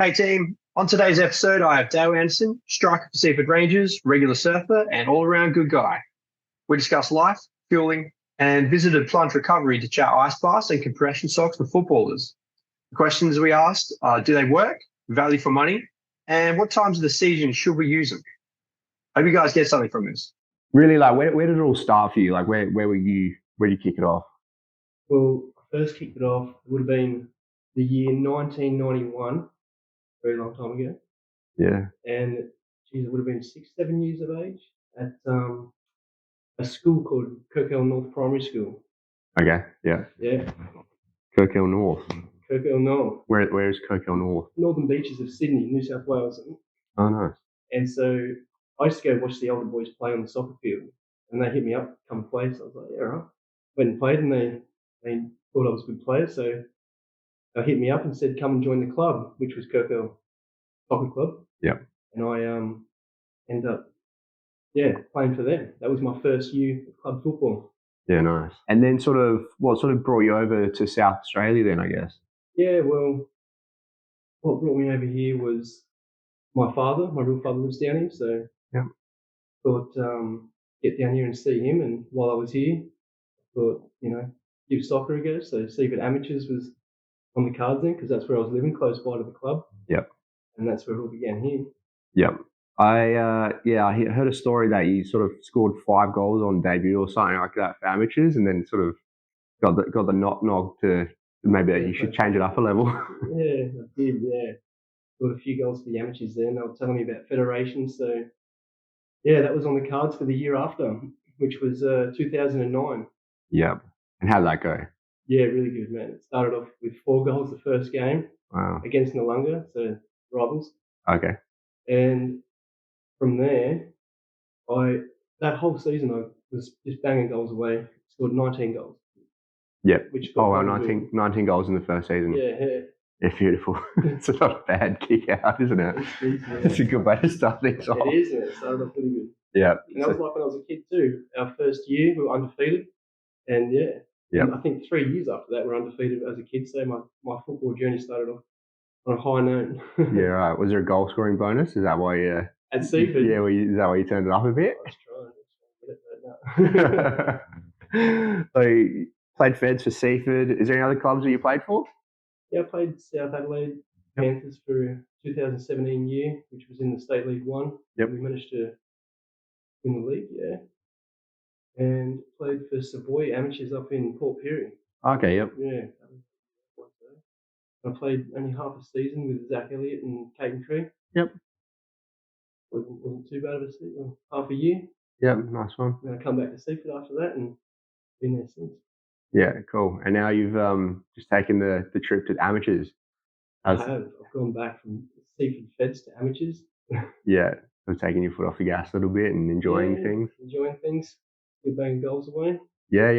Hey team, on today's episode, I have Dayle Anderson, striker for Seaford Rangers, regular surfer, and all-around good guy. We discuss life, fueling, and visited Plunge Recovery to chat ice baths and compression socks for footballers. The questions we asked are, do they work, value for money, and what times of the season should we use them? Hope you guys get something from this. Really, like where did it all start for you? Like where did you kick it off? Well, I first kicked it off, it would have been the year 1991, a very long time ago. Yeah. And geez, it would have been 6, 7 years of age at a school called Kirkhill North Primary School. Okay. Yeah. Yeah, Kirkhill North. Kirkhill North. Where is Kirkhill North? Northern beaches of Sydney, New South Wales. Oh, nice. And so I used to go watch the older boys play on the soccer field, and they hit me up, come play. So I was like, yeah, all right. Went and played, and they thought I was a good player, so they hit me up and said, come and join the club, which was Kirkhill Soccer Club. Yeah. And I ended up, playing for them. That was my first year of club football. Yeah, nice. And then what sort of brought you over to South Australia then, I guess? Yeah, well, what brought me over here was my father. My real father lives down here, so yeah. Thought get down here and see him. And while I was here, thought, give soccer a go. So Seaford Amateurs was on the cards then, because that's where I was living, close by to the club. Yep. And that's where it all began here. Yep. I heard a story that you sort of scored 5 goals on debut or something like that for amateurs, and then sort of got the knock to maybe that you should change it up a level. Yeah, I did. Yeah, scored a few goals for the amateurs then. They were telling me about federation, so yeah, that was on the cards for the year after, which was 2009. Yep. And how did that go? Yeah, really good, man. It started off with 4 goals the first game. Wow. Against Noongar, so rivals. Okay. And from there, that whole season I was just banging goals away. Scored 19 gols. Yep. Oh wow, 19 goals in the first season. Yeah. Yeah, beautiful. It's not a bad kick out, isn't it? It's a good way to start things off. It is, man. It started off really good. Yeah. And that was like when I was a kid too. Our first year, we were undefeated. And and I think 3 years after that, we were undefeated as a kid. So my football journey started off on a high note. Yeah, right. Was there a goal scoring bonus? Is that why you... At Seaford? Yeah, is that why you turned it up a bit? I was trying to get it, So you played Feds for Seaford. Is there any other clubs that you played for? Yeah, I played South Adelaide Panthers for 2017 year, which was in the State League 1. Yep. We managed to win the league, yeah. And played for Savoy Amateurs up in Port Pirie. Okay, yep. Yeah. I played only half a season with Zach Elliott and Caden Tree. Yep. Wasn't too bad of a season, half a year. Yep, nice one. And I come back to Seaford after that and been there since. Yeah, cool. And now you've just taken the trip to amateurs. I have. I've gone back from Seaford Feds to amateurs. Yeah, so taking your foot off the gas a little bit and enjoying things. Enjoying things. You're banging goals away. Yeah.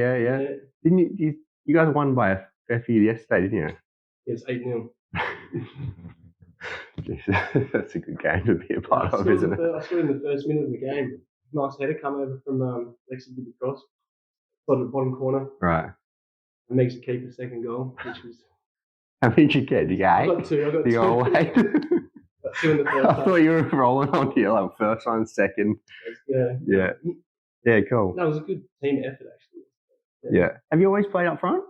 Didn't you guys won by a fair few yesterday, didn't you? It's 8-0. That's a good game to be a part of, isn't it? I saw in the first minute of the game. Nice header come over from Lexi did the cross. Bottom corner. Right. And makes the keeper second goal, which was... How many did you get? Did you get 8? I got 2. You got away? Got 2 in the first I thought you were rolling on here, like first one, second. Yeah. Yeah, cool. That was a good team effort, actually. Yeah. Have you always played up front?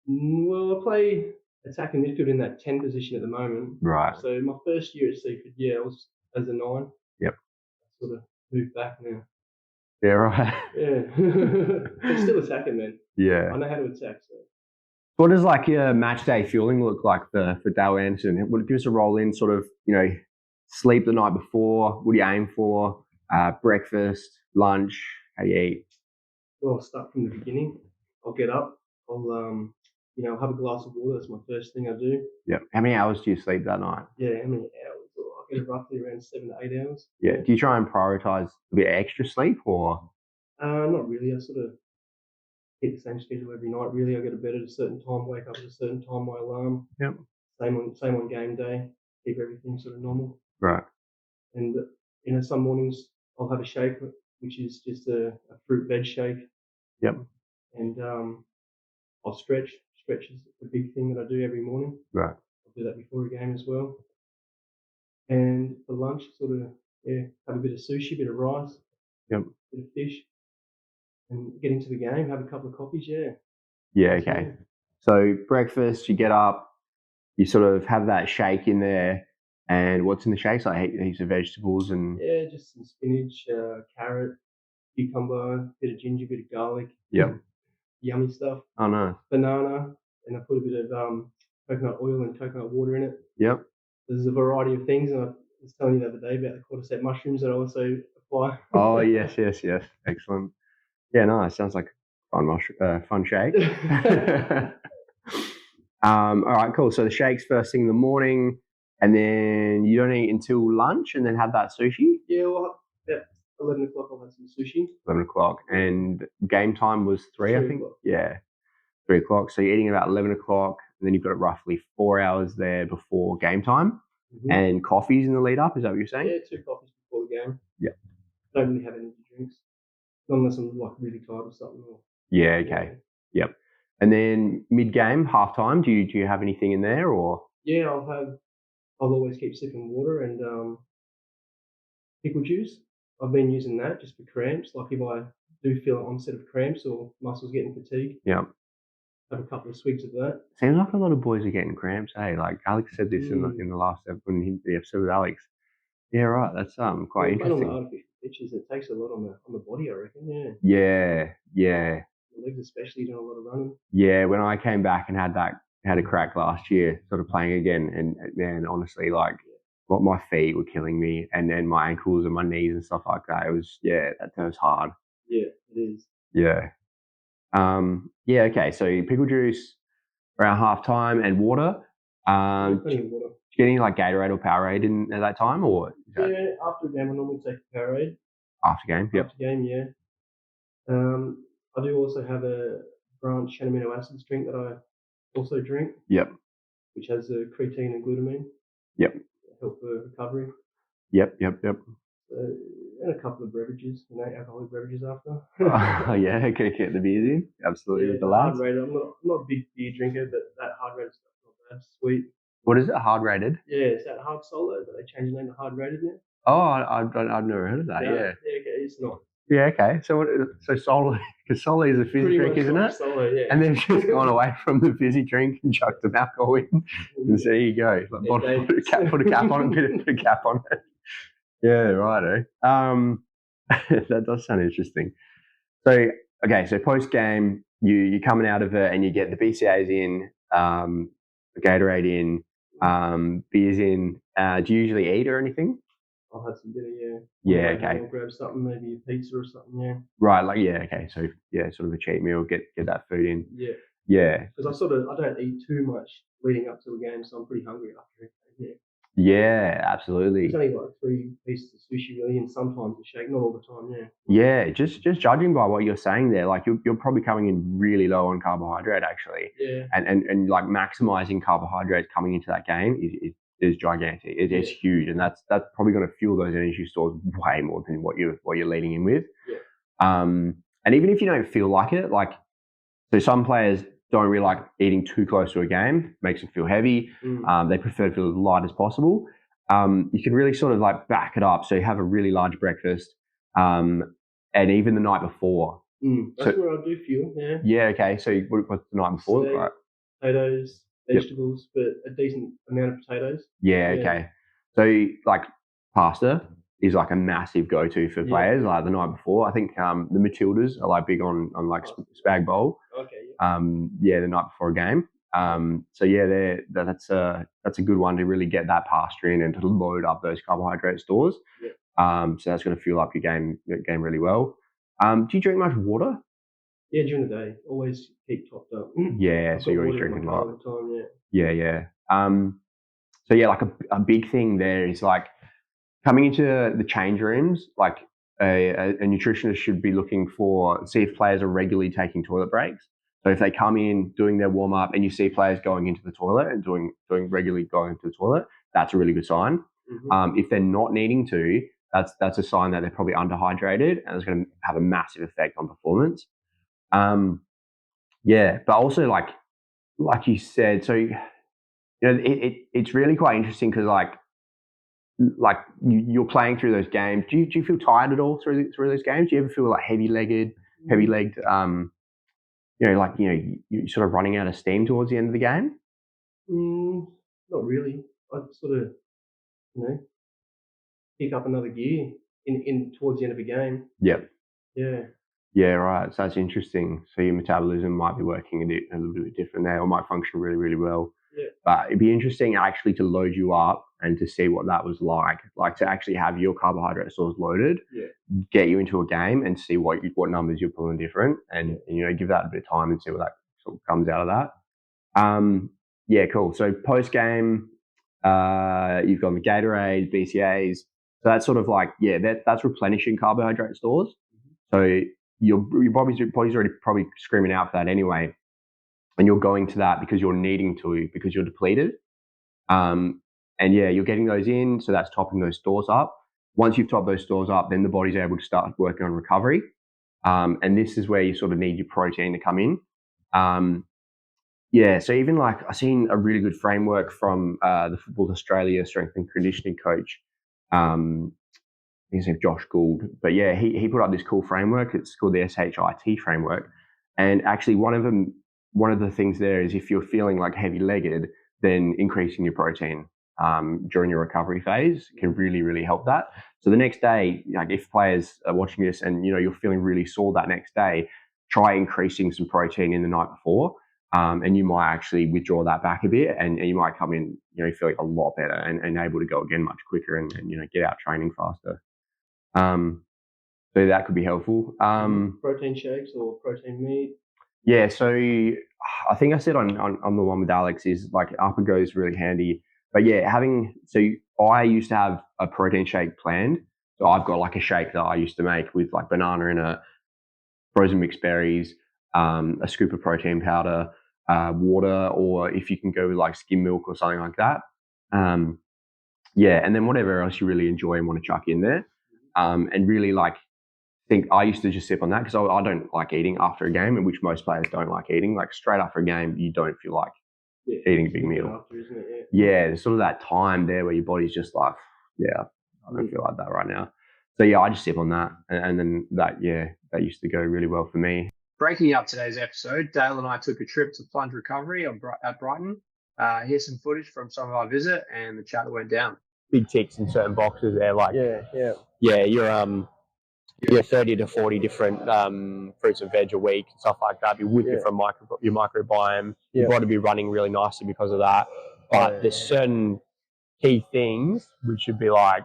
Well, I play attacking midfield in that 10 position at the moment. Right. So my first year at Seaford, I was as a 9. Yep. I sort of moved back now. Yeah, right. Yeah. But still attacking, man. Yeah. I know how to attack, so. What does like your match day fueling look like for Dayle Anderson? Would it give us a roll in sort of, sleep the night before? What do you aim for? Breakfast, lunch, how do you eat? Well, I'll start from the beginning. I'll get up. I'll have a glass of water. That's my first thing I do. Yeah. How many hours do you sleep that night? Yeah, how many hours? Well, I get roughly around 7 to 8 hours. Yeah. Do you try and prioritize a bit extra sleep or? Not really. I sort of hit the same schedule every night. Really, I go to bed at a certain time, wake up at a certain time. My alarm. Yep. Same on game day. Keep everything sort of normal. Right. And some mornings I'll have a shake, which is just a fruit veg shake. Yep. And I'll stretch. Stretch is a big thing that I do every morning. Right. I'll do that before a game as well. And for lunch, sort of, have a bit of sushi, bit of rice, Yep. bit of fish, and get into the game, have a couple of coffees, Yeah, That's okay. it. So breakfast, you get up, you sort of have that shake in there, and what's in the shakes? Like heaps of vegetables and Yeah, just some spinach, carrot, cucumber, bit of ginger, bit of garlic. Yep. Yummy stuff. Oh no. Banana, and I put a bit of coconut oil and coconut water in it. Yep. There's a variety of things, and I was telling you the other day about the cordyceps mushrooms that I also apply. Oh yes. Excellent. Yeah, nice. Sounds like fun shake. All right, cool. So the shakes first thing in the morning, and then you don't eat until lunch, and then have that sushi. Yeah, well, about 11 o'clock I'll have some sushi. 11 o'clock, and game time was 3, I 3 think. o'clock. Yeah, 3 o'clock. So you're eating about 11 o'clock, and then you've got roughly 4 hours there before game time, and coffees in the lead up. Is that what you're saying? Yeah, 2 coffees before the game. Yeah. Don't really have energy drinks, not unless I'm like really tired or something. Yeah. Okay. Yep. And then mid game, half time. Do you have anything in there or? Yeah, I'll always keep sipping water and pickle juice. I've been using that just for cramps. Like if I do feel an onset of cramps or muscles getting fatigued, Yeah. have a couple of swigs of that. Seems like a lot of boys are getting cramps. Hey, like Alex said this in the last episode, the episode with Alex. Yeah, right. That's quite interesting. On the artificial pitches, it takes a lot on the body, I reckon. Yeah. The legs especially, doing a lot of running. Yeah, when I came back and had a crack last year, sort of playing again, and man, honestly, like what my feet were killing me, and then my ankles and my knees and stuff like that. It was that was hard. Yeah, it is. Yeah. Yeah. Okay. So pickle juice around half time and water. Plenty of water. Getting like Gatorade or Powerade at that time, or after a game I normally take a Powerade. After game, yep. After game, yeah. I do also have a branch amino acids drink that I also drink. Yep. Which has creatine and glutamine. Yep. Help for recovery. Yep. And a couple of beverages, alcoholic beverages after. Yeah, can get the beers in. Absolutely, with the lads. I'm not a big beer drinker, but that hard rated stuff's not bad. Sweet. What is it? Hard rated? Yeah, is that hard solo? But they changed the name to hard rated now. Oh, I've never heard of that. No, yeah. Yeah, okay, it's not. Yeah, okay. So solo, because solo is a fizzy drink, isn't it? Solo, yeah. And they've just gone away from the fizzy drink and chucked some alcohol in. And so there you go. Like, put a cap on it, put a cap on it. Yeah, righto. That does sound interesting. So, okay, so post game, you're coming out of it and you get the BCAs in, the Gatorade in, beers in. Do you usually eat or anything? I'll have some dinner, yeah. Yeah, okay. I'll grab something, maybe a pizza or something, yeah. Right, like, yeah, okay. So, yeah, sort of a cheat meal, get that food in. Yeah. Yeah. Because I don't eat too much leading up to a game, so I'm pretty hungry after it. Yeah. Yeah, absolutely. It's only like 3 pieces of sushi really, and sometimes a shake, not all the time, yeah. Yeah, just judging by what you're saying there, like you're probably coming in really low on carbohydrate actually. Yeah. And like maximizing carbohydrates coming into that game is gigantic. It's huge, and that's probably going to fuel those energy stores way more than what you're leading in with. Yeah. And even if you don't feel like it, like so some players don't really like eating too close to a game, makes them feel heavy. They prefer to feel as light as possible. You can really sort of like back it up. So you have a really large breakfast, and even the night before. That's where I do feel, yeah. Yeah, okay. So what's the night before? Steak, potatoes, vegetables, but a decent amount of potatoes. Yeah, okay. So like pasta is like a massive go-to for players. Like the night before, I think the Matildas are like big on like spag bowl. Okay. Yeah, the night before a game. So yeah, that's a good one to really get that pasta in and to load up those carbohydrate stores. Yeah. So that's going to fuel up your game really well. Do you drink much water? Yeah, during the day, always keep topped up. Yeah, so you're always drinking a lot. All the time, yeah. Yeah. So yeah, like a big thing there is like coming into the change rooms, like a nutritionist should be looking for, see if players are regularly taking toilet breaks. So if they come in doing their warm up and you see players going into the toilet and doing regularly going to the toilet, that's a really good sign. If they're not needing to, that's a sign that they're probably underhydrated and it's going to have a massive effect on performance. Yeah, but also like you said, so you know it's really quite interesting because like like you're playing through those games. Do you feel tired at all through those games? Do you ever feel like heavy-legged? You're sort of running out of steam towards the end of the game? Not really. I sort of, pick up another gear in towards the end of a game. Yep. Yeah. Yeah, right. So that's interesting. So your metabolism might be working a little bit different there, or might function really, really well. Yeah. But it'd be interesting actually to load you up and to see what that was like to actually have your carbohydrate stores loaded, get you into a game and see what numbers you're pulling different, and give that a bit of time and see what that sort of comes out of that. Yeah, cool. So post game, you've got the Gatorade, BCAAs. So that's sort of like that's replenishing carbohydrate stores. So your body's already probably screaming out for that anyway, and you're going to that because you're needing to, because you're depleted. And you're getting those in, so that's topping those stores up. Once you've topped those stores up, then the body's able to start working on recovery. And this is where you sort of need your protein to come in. So even like I've seen a really good framework from the Football Australia strength and conditioning coach. His name's Josh Gould, but he put up this cool framework. It's called the SHIT framework, and actually one of the things there is if you're feeling like heavy-legged, then increasing your protein during your recovery phase can really, really help that. So the next day, like if players are watching this and you're feeling really sore that next day, try increasing some protein in the night before, and you might actually withdraw that back a bit, and you might come in feeling a lot better and able to go again much quicker and get out training faster. So that could be helppful. Protein shakes or protein meat? Yeah, so I think I said on the one with Alex is like Upper goes really handy. But I used to have a protein shake planned. So I've got like a shake that I used to make with like banana in it, frozen mixed berries, a scoop of protein powder, water, or if you can go with like skim milk or something like that. And then whatever else you really enjoy and want to chuck in there. And really like think I used to just sip on that because I don't like eating after a game, in which most players don't like eating. Like straight after a game, you don't feel like eating a big meal. After, isn't it? There's sort of that time there where your body's just like, I don't feel like that right now. So I just sip on that, and then that used to go really well for me. Breaking up today's episode, Dayle and I took a trip to Plunge Recovery at Brighton. Here's some footage from some of our visit and the chat that went down. Big ticks in certain boxes there, like you're 30 to 40 different fruits and veg a week and stuff like that. Be with different your microbiome. You've got to be running really nicely because of that. But there's certain key things which should be like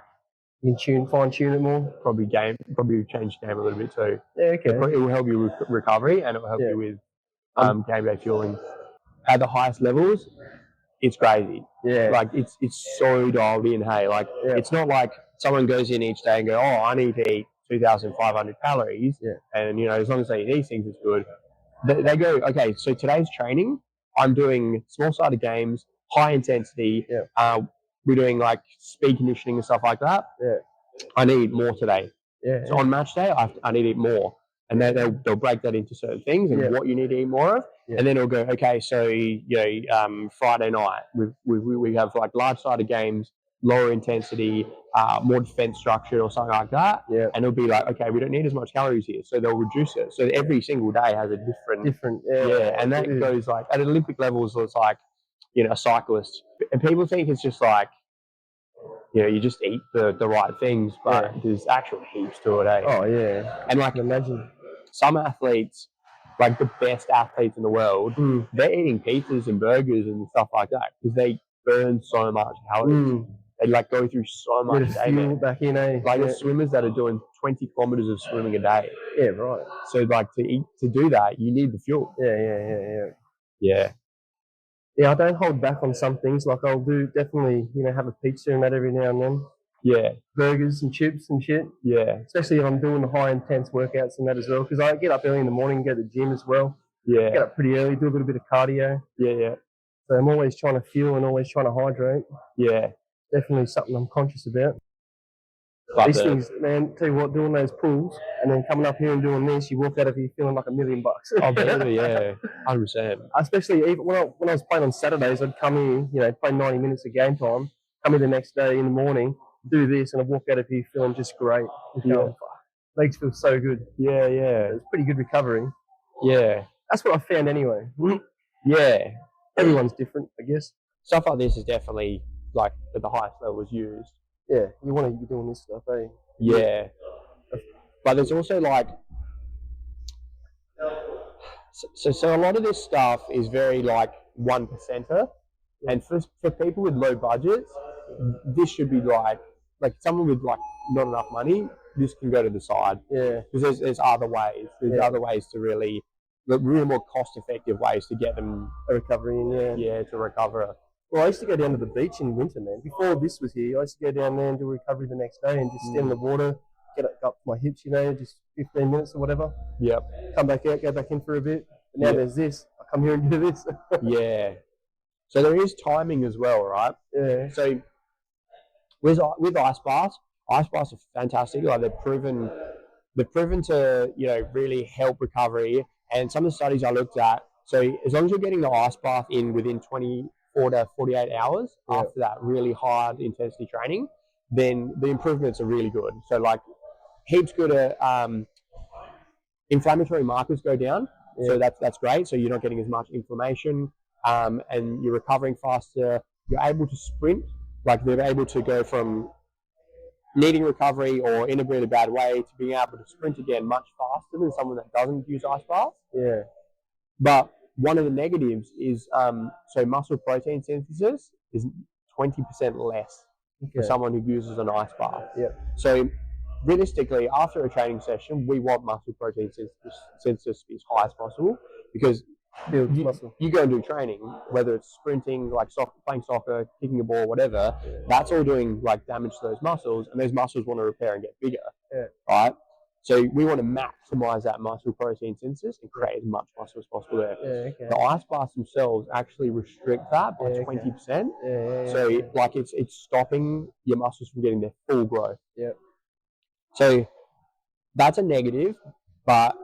fine tune it more. Probably change the game a little bit too. Yeah, okay. It will help you with recovery, and it will help you with game day fueling. At the highest levels, it's crazy. Yeah, like it's so dialed in. Hey, like it's not like someone goes in each day and go, I need to eat 2,500 calories, and as long as they eat these things, it's good. They go, okay, so today's training, I'm doing small-sided games, high intensity. We're doing like speed conditioning and stuff like that. I need more today. So on match day, I need to eat more, and then they'll break that into certain things and what you need to eat more of, and then it'll go, okay, so Friday night we have like large-sided games, lower intensity, more defense structured or something like that. And it'll be like, okay, we don't need as much calories here, so they'll reduce it. So every single day has a different. And that goes like at Olympic levels. It's like a cyclist, and people think it's just like you just eat the right things, but there's actual heaps to it. Oh yeah, and like imagine some athletes, like the best athletes in the world, they're eating pizzas and burgers and stuff like that because they burn so much calories. They like go through so much fuel back in, like the swimmers that are doing 20 kilometers of swimming a day. Yeah, right. So like to do that, you need the fuel. Yeah, I don't hold back on some things. Like I'll do definitely, have a pizza and that every now and then. Yeah. Burgers and chips and shit. Yeah. Especially if I'm doing the high intense workouts and that as well. Because I get up early in the morning and go to the gym as well. Yeah. Get up pretty early, do a little bit of cardio. Yeah. So I'm always trying to fuel and always trying to hydrate. Yeah. Definitely something I'm conscious about. But these things, man, tell you what, doing those pulls and then coming up here and doing this, you walk out of here feeling like $1 million. Oh, baby, yeah, 100%. Especially even when I was playing on Saturdays, I'd come in, play 90 minutes of game time, come in the next day in the morning, do this, and I walk out of here feeling just great. Legs feel so good. Yeah. It's pretty good recovery. Yeah. That's what I found anyway. Yeah. Everyone's different, I guess. Stuff like this is definitely like at the highest level is used. Yeah, you want to be doing this stuff, eh? Yeah. But there's also like, so a lot of this stuff is very like 1%er, and for people with low budgets, this should be like someone with like not enough money, this can go to the side. Yeah. Because there's other ways. There's other ways to really more cost-effective ways to get them a recovery in. Yeah, to recover. Well, I used to go down to the beach in winter, man. Before this was here, I used to go down there and do recovery the next day and just stand in the water, get up to my hips, just 15 minutes or whatever. Yep. Come back out, go back in for a bit. But now there's this. I come here and do this. Yeah. So there is timing as well, right? Yeah. So with ice baths are fantastic. Like they're proven to really help recovery. And some of the studies I looked at, so as long as you're getting the ice bath in within 24 to 48 hours after that really hard intensity training, then the improvements are really good. So like heaps good at inflammatory markers go down. So that's great. So you're not getting as much inflammation, and you're recovering faster. You're able to sprint. Like they're able to go from needing recovery or in a really bad way to being able to sprint again much faster than someone that doesn't use ice baths. Yeah. But one of the negatives is so muscle protein synthesis is 20% less for someone who uses an ice bath. Yeah. So realistically, after a training session, we want muscle protein synthesis to be as high as possible, because you go and do training, whether it's sprinting, like playing soccer, kicking a ball, whatever, that's all doing like damage to those muscles, and those muscles want to repair and get bigger, right? So we want to maximize that muscle protein synthesis and create as much muscle as possible there. The ice baths themselves actually restrict that by 20%. So like it's stopping your muscles from getting their full growth. So that's a negative, but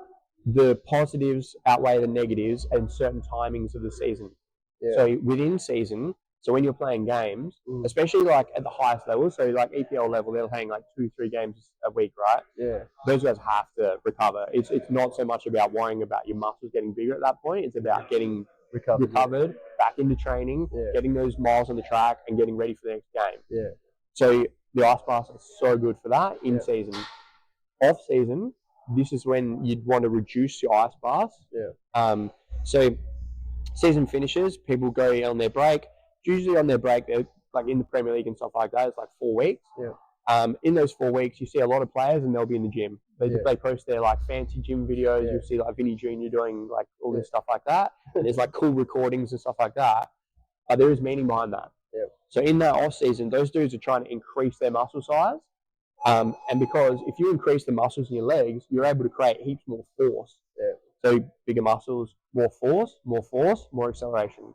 the positives outweigh the negatives in certain timings of the season. So within season, so when you're playing games, especially like at the highest level, so like EPL level, they're playing like 2-3 games a week, right? Those guys have to recover. It's not so much about worrying about your muscles getting bigger at that point. It's about getting recovered back into training, getting those miles on the track, and getting ready for the next game. So the ice baths are so good for that in season. Off season, this is when you'd want to reduce your ice baths. So season finishes, people go on their break. Usually on their break, they're like in the Premier League and stuff like that, it's like 4 weeks. In those 4 weeks, you see a lot of players and they'll be in the gym. They post their like fancy gym videos. You'll see like Vinny Jr. doing like all this stuff like that. And there's like cool recordings and stuff like that. But there is meaning behind that. So in that off season, those dudes are trying to increase their muscle size. And because if you increase the muscles in your legs, you're able to create heaps more force. So bigger muscles, more force, more acceleration.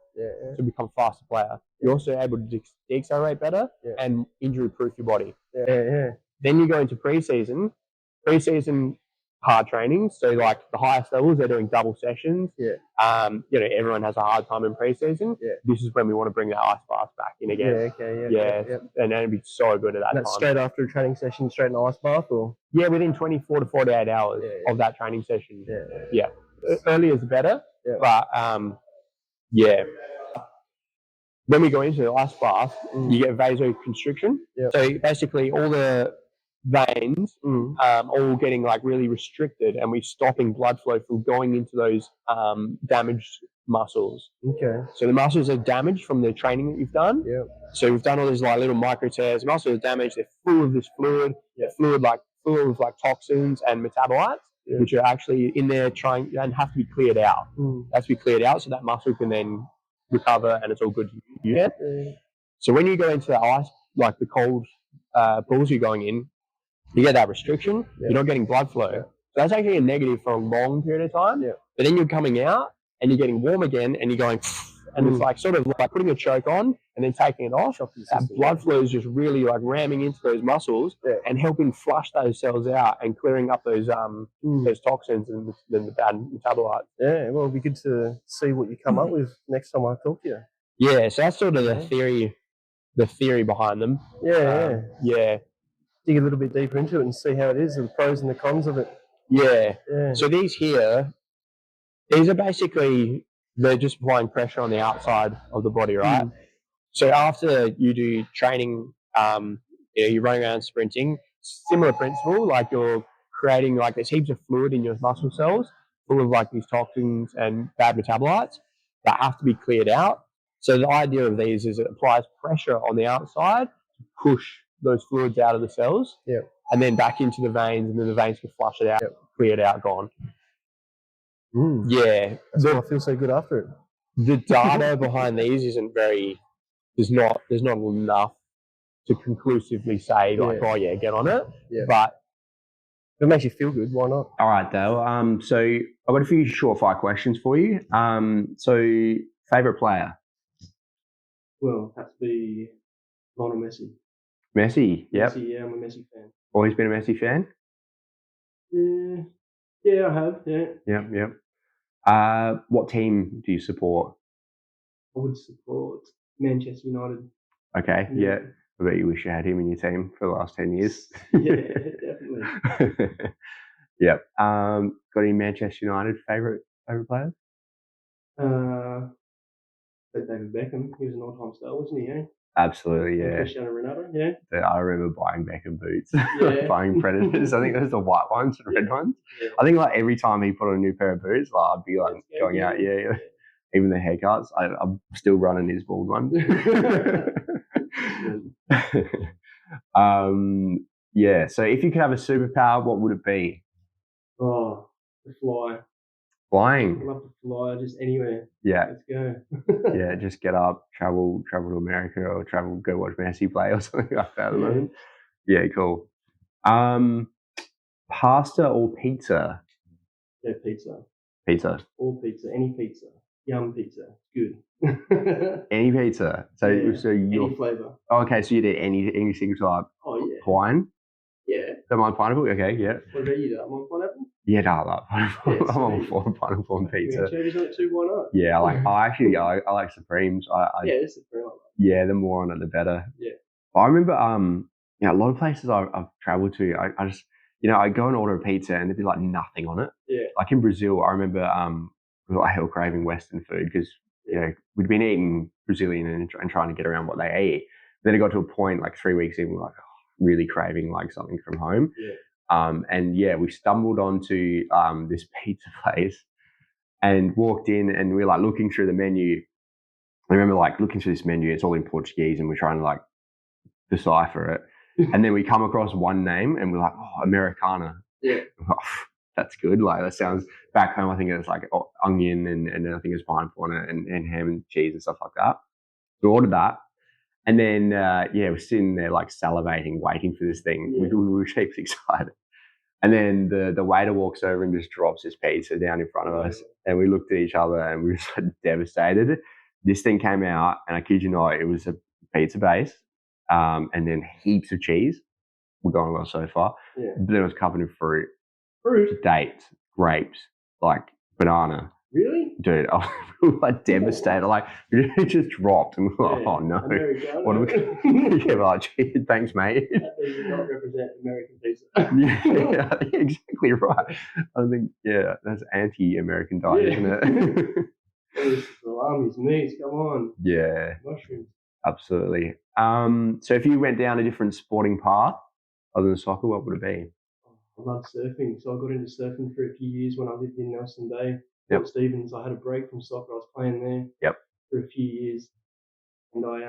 To become a faster player. You're also able to decelerate better and injury-proof your body. Then you go into pre-season hard training. So like the highest levels, they're doing double sessions. Everyone has a hard time in pre-season. This is when we want to bring that ice bath back in again. And it'd be so good at that time. That's straight after a training session, straight in the ice bath, or within 24 to 48 hours of that training session. Earlier is better, but when we go into the ice bath, you get vasoconstriction. So basically, all the veins all getting like really restricted, and we're stopping blood flow from going into those damaged muscles. So the muscles are damaged from the training that you've done. So we've done all these like little micro tears. Muscles are damaged. They're full of this fluid. Full of like toxins and metabolites, which are actually in there trying and have to be cleared out. Has to be cleared out so that muscle can then recover and it's all good to use. So when you go into the ice, like the cold pools you're going in, you get that restriction. You're not getting blood flow. So that's actually a negative for a long period of time. But then you're coming out and you're getting warm again and you're going, and it's like sort of like putting a choke on and then taking it off. That blood flow is just really like ramming into those muscles and helping flush those cells out and clearing up those toxins and the bad metabolites. Well, it'll be good to see what you come up with next time I talk to you. So that's sort of the the theory behind them. Yeah. Dig a little bit deeper into it and see how it is, the pros and the cons of it. Yeah. Yeah. So these are basically, they're just applying pressure on the outside of the body, right? So after you do training, you're running around sprinting, similar principle, like you're creating, like there's heaps of fluid in your muscle cells full of like these toxins and bad metabolites that have to be cleared out. So the idea of these is it applies pressure on the outside to push those fluids out of the cells and then back into the veins, and then the veins can flush it out, clear it out, gone. Yeah. That's why I feel so good after it. The data behind these isn't very, there's not enough to conclusively say like, oh yeah, get on it. Yeah. But if it makes you feel good, why not? All right, Dayle. So I've got a few surefire questions for you. So favorite player? Well, has to be Lionel Messi. Messi. Yep. Messi, yeah, I'm a Messi fan. Always been a Messi fan? Yeah, I have. Yeah. Yep. What team do you support? I would support Manchester United. Okay. Yeah. I bet you wish you had him in your team for the last 10 years. Yeah, definitely. Yep. Got any Manchester United favorite players? David Beckham. He was an all-time star, wasn't he? Eh? Absolutely, yeah. And Cristiano Ronaldo, yeah. I remember buying Beckham boots, Yeah. buying Predators. I think those are the white ones and red ones. Yeah. I think like every time he put on a new pair of boots, like, I'd be like going out, yeah. Even the haircuts, I'm still running his bald one. Yeah. So if you could have a superpower, what would it be? Oh, to fly. Flying. I'd love to fly just anywhere. Yeah. Let's go. Yeah, just get up, travel to America, or go watch Messi play or something like that at the moment. Yeah, cool. Pasta or pizza? Yeah, pizza. Pizza. All pizza. Any pizza. Yum pizza. Good. Any pizza. So you're any flavour. Okay, so you did any single type. Oh yeah. Hawaiian? Yeah. Don't mind pineapple? Okay, yeah. What about you? Don't mind pineapple? Yeah, no, I love pineapple. Yeah, I'm all for pineapple on pizza. Cherries on it too, why not? Yeah, I like Supremes. Yeah, it's Supreme. Yeah, the more on it, the better. Yeah. I remember, a lot of places I've travelled to, I just, I go and order a pizza and there'd be like nothing on it. Yeah. Like in Brazil, I remember, we were like hell craving Western food because, we'd been eating Brazilian and trying to get around what they eat. Then it got to a point like 3 weeks in, we were like, really craving like something from home. Yeah. We stumbled onto this pizza place and walked in, and we were like looking through the menu. I remember like looking through this menu, it's all in Portuguese, and we're trying to like decipher it. And then we come across one name and we're like, oh, Americana. Yeah. Oh, that's good. Like that sounds, back home I think it's like onion and then I think it's pineapple on it and ham and cheese and stuff like that. We ordered that. And then, we're sitting there like salivating, waiting for this thing. Yeah. We were heaps excited. And then the waiter walks over and just drops his pizza down in front of us. And we looked at each other and we were so devastated. This thing came out, and I kid you not, it was a pizza base, and then heaps of cheese. We're going well so far. Yeah. But then it was covered in fruit. Fruit? Dates, grapes, like banana. Really? Dude, we were like devastated. Like, it just dropped, and we were like, oh no. Americano. What are we? Yeah, we're like, geez, thanks, mate. That does not represent American pizza. Yeah, exactly right. I think, that's anti-American diet, isn't it? Salamis, meats, come on. Yeah. Mushrooms. Absolutely. So if you went down a different sporting path other than soccer, what would it be? I love surfing. So I got into surfing for a few years when I lived in Nelson Bay. Yep. Port Stephens, I had a break from soccer. I was playing there. Yep. For a few years. And I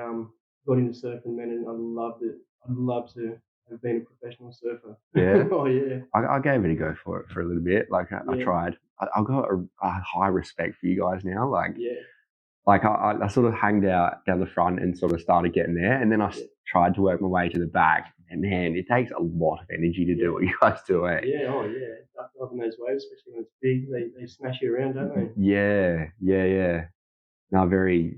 got into surfing, man, and I loved it. I'd love to have been a professional surfer. Yeah. Oh, yeah. I gave it a go for a little bit. Like, I tried. I've got a high respect for you guys now. Like, like I sort of hanged out down the front and sort of started getting there. And then I tried to work my way to the back. And man, it takes a lot of energy to do what you guys do, eh? Yeah, oh yeah. Up in those waves, especially when it's big, they smash you around, don't they? Yeah. No, very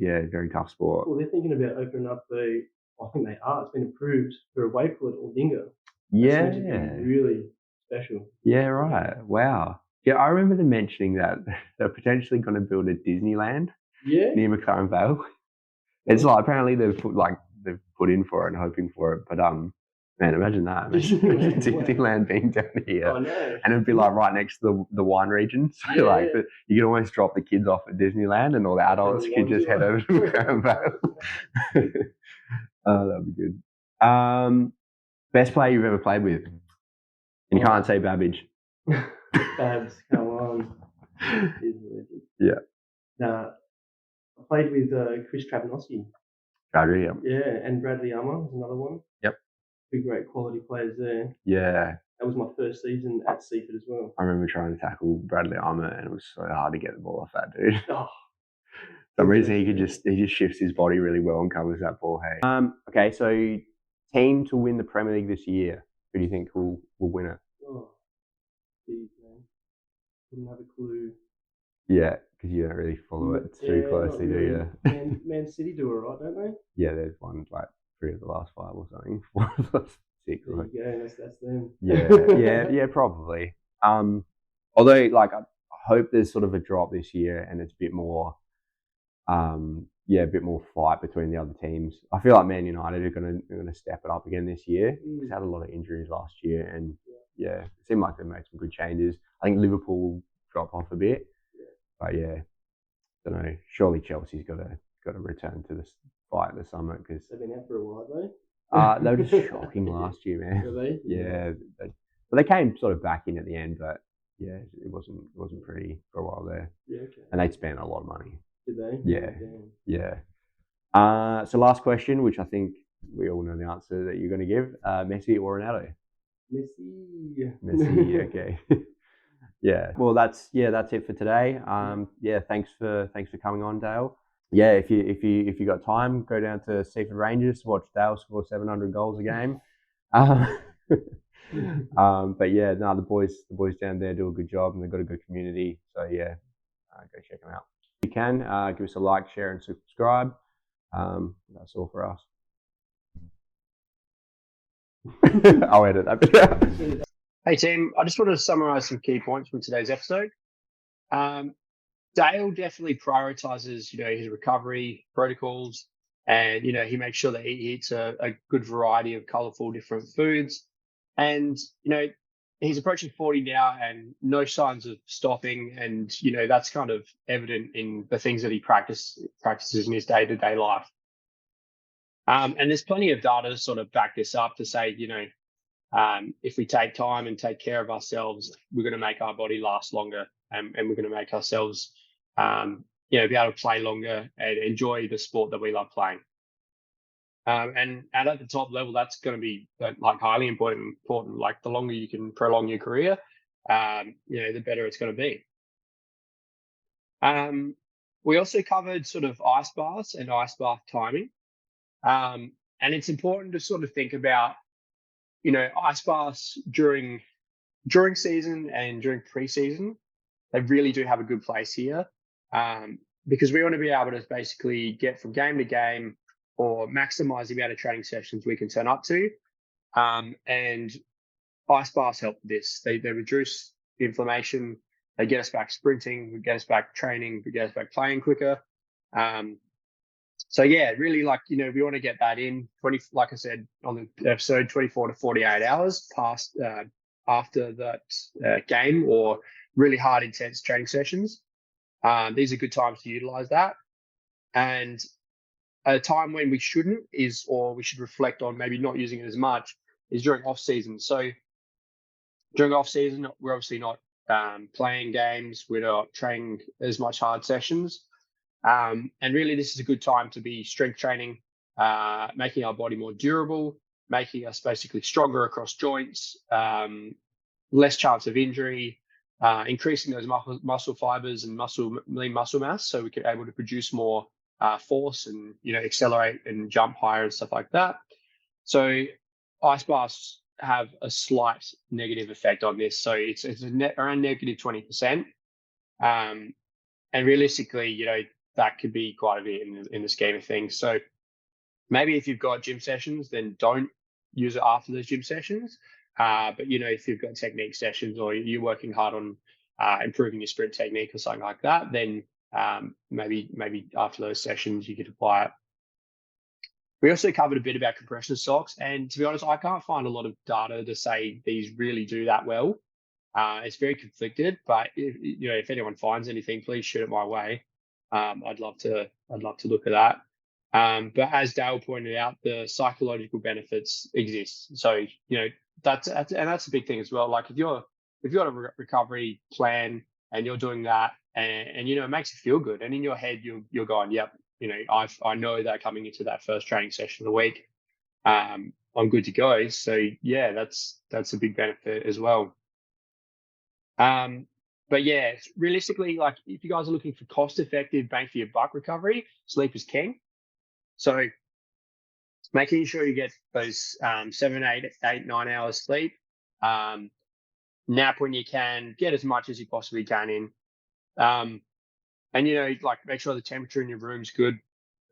tough sport. Well, they're thinking about opening up I think they are. It's been approved for a wave pool at Aldinga. Yeah. That's going to be really special. Yeah, right. Wow. Yeah, I remember them mentioning that they're potentially going to build a Disneyland near McLaren Vale. It's like, apparently they've put like they've put in for it and hoping for it. But man, imagine that. Imagine Disneyland being down here, Oh, no. and it'd be like right next to the wine region. So Yeah, like yeah. you could almost drop the kids off at Disneyland, and all the adults could just head over to Crown Vale. Oh, that'd be good. Best player you've ever played with? And you can't say Babbage. Babs, come on. He's a legend. Yeah. Nah, I played with Chris Travanowski. Bradley, yeah. Yeah, and Bradley Armour was another one. Yep. Two great quality players there. Yeah. That was my first season at Seaford as well. I remember trying to tackle Bradley Armour, and it was so hard to get the ball off that dude. Oh, For some reason, he just shifts his body really well and covers that ball. Hey. Okay, so team to win the Premier League this year. Who do you think will win it? oh, geez, man. Wouldn't have a clue. Yeah, because you don't really follow it too closely, do you? Man City do it right, don't they? Yeah, there's won like 3 of the last 5 or something. 4 of the last 6. There you go. That's them. Yeah, probably. Although, like, I hope there's sort of a drop this year, and it's a bit more, a bit more fight between the other teams. I feel like Man United are gonna step it up again this year. They've had a lot of injuries last year, and it seemed like they made some good changes. I think Liverpool will drop off a bit, but don't know. Surely Chelsea's got to return to this fight this summer because they've been out for a while, though. they were just shocking last year, man. Were they? Yeah, but they came sort of back in at the end, but yeah, it wasn't pretty for a while there. Yeah, okay. And they'd spent a lot of money. Did they? Yeah. So last question, which I think we all know the answer that you're going to give: Messi or Ronaldo? Messi. Okay. Yeah. Well, that's it for today. Thanks for coming on, Dayle. Yeah, if you got time, go down to Seaford Rangers to watch Dayle score 700 goals a game. But yeah, no, the boys down there do a good job, and they've got a good community. So yeah, go check them out. If you can, give us a like, share, and subscribe. That's all for us. I'll edit that bit out. Hey team, I just wanted to summarise some key points from today's episode. Dayle definitely prioritises, his recovery protocols, and he makes sure that he eats a good variety of colourful different foods. And he's approaching 40 now, and no signs of stopping. And that's kind of evident in the things that he practices in his day-to-day life. And there's plenty of data to sort of back this up to say, if we take time and take care of ourselves, we're going to make our body last longer, and we're going to make ourselves, be able to play longer and enjoy the sport that we love playing. And at the top level, that's going to be like highly important. Like the longer you can prolong your career, the better it's going to be. We also covered sort of ice baths and ice bath timing. And it's important to sort of think about, ice baths during season and during pre-season. They really do have a good place here, because we want to be able to basically get from game to game or maximize the amount of training sessions we can turn up to. And ice baths help with this. They reduce the inflammation. They get us back sprinting. We get us back training. We get us back playing quicker. So yeah, really, we want to get that in 20, like I said on the episode, 24 to 48 hours past after that game or really hard, intense training sessions. These are good times to utilize that. And a time when we shouldn't or we should reflect on maybe not using it as much, is during off season. So during off season, we're obviously not playing games. We're not training as much hard sessions. And really, this is a good time to be strength training, making our body more durable, making us basically stronger across joints, less chance of injury, increasing those muscle fibers and lean muscle mass, so we can able to produce more force and accelerate and jump higher and stuff like that. So ice baths have a slight negative effect on this. So it's around negative 20%, and realistically, that could be quite a bit in the scheme of things. So maybe if you've got gym sessions, then don't use it after those gym sessions. But if you've got technique sessions or you're working hard on improving your sprint technique or something like that, then maybe after those sessions you could apply it. We also covered a bit about compression socks, and to be honest, I can't find a lot of data to say these really do that well. It's very conflicted, but if anyone finds anything, please shoot it my way. I'd love to look at that. But as Dayle pointed out, the psychological benefits exist. So that's a big thing as well. Like if you've got a recovery plan and you're doing that, and it makes you feel good, and in your head you're going, yep, I know that coming into that first training session of the week, I'm good to go. So yeah, that's a big benefit as well. But yeah, realistically, like if you guys are looking for cost-effective bang for your buck recovery, sleep is king. So making sure you get those 7, 8, 9 hours sleep, nap when you can, get as much as you possibly can in. And like make sure the temperature in your room's good.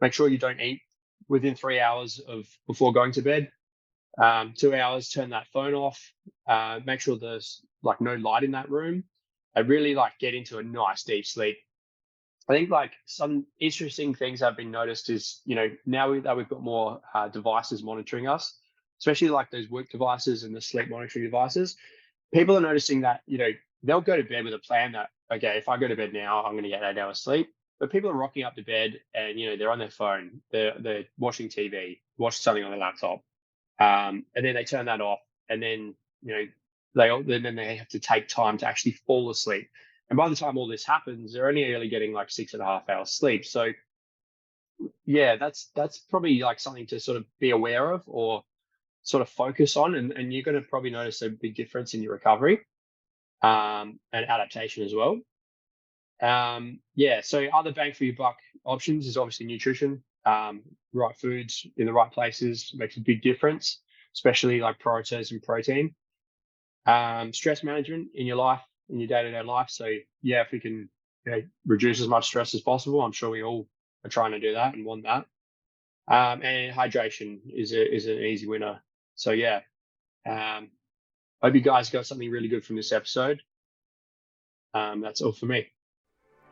Make sure you don't eat within 3 hours before going to bed. 2 hours, turn that phone off. Make sure there's like no light in that room. And really like get into a nice deep sleep. I think like some interesting things I've been noticed is, now that we've got more devices monitoring us, especially like those work devices and the sleep monitoring devices, people are noticing that, they'll go to bed with a plan that, okay, if I go to bed now, I'm going to get 8 hours sleep. But people are rocking up to bed and, they're on their phone, they're watching TV, watching something on their laptop. And then they turn that off, and then, then they have to take time to actually fall asleep. And by the time all this happens, they're only really getting like 6.5 hours sleep. So yeah, that's probably like something to sort of be aware of or sort of focus on. And you're going to probably notice a big difference in your recovery and adaptation as well. So other bang for your buck options is obviously nutrition. Right foods in the right places makes a big difference, especially like prioritizing protein. Stress management in your life, in your day-to-day life. So yeah, if we can reduce as much stress as possible, I'm sure we all are trying to do that and want that. And hydration is an easy winner. So yeah, hope you guys got something really good from this episode. That's all for me.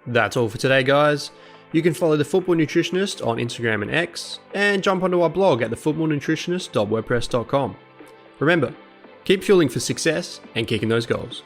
That's all for today, guys. You can follow The Football Nutritionist on Instagram and X, and jump onto our blog at thefootballnutritionist.wordpress.com. Remember, keep fueling for success and kicking those goals.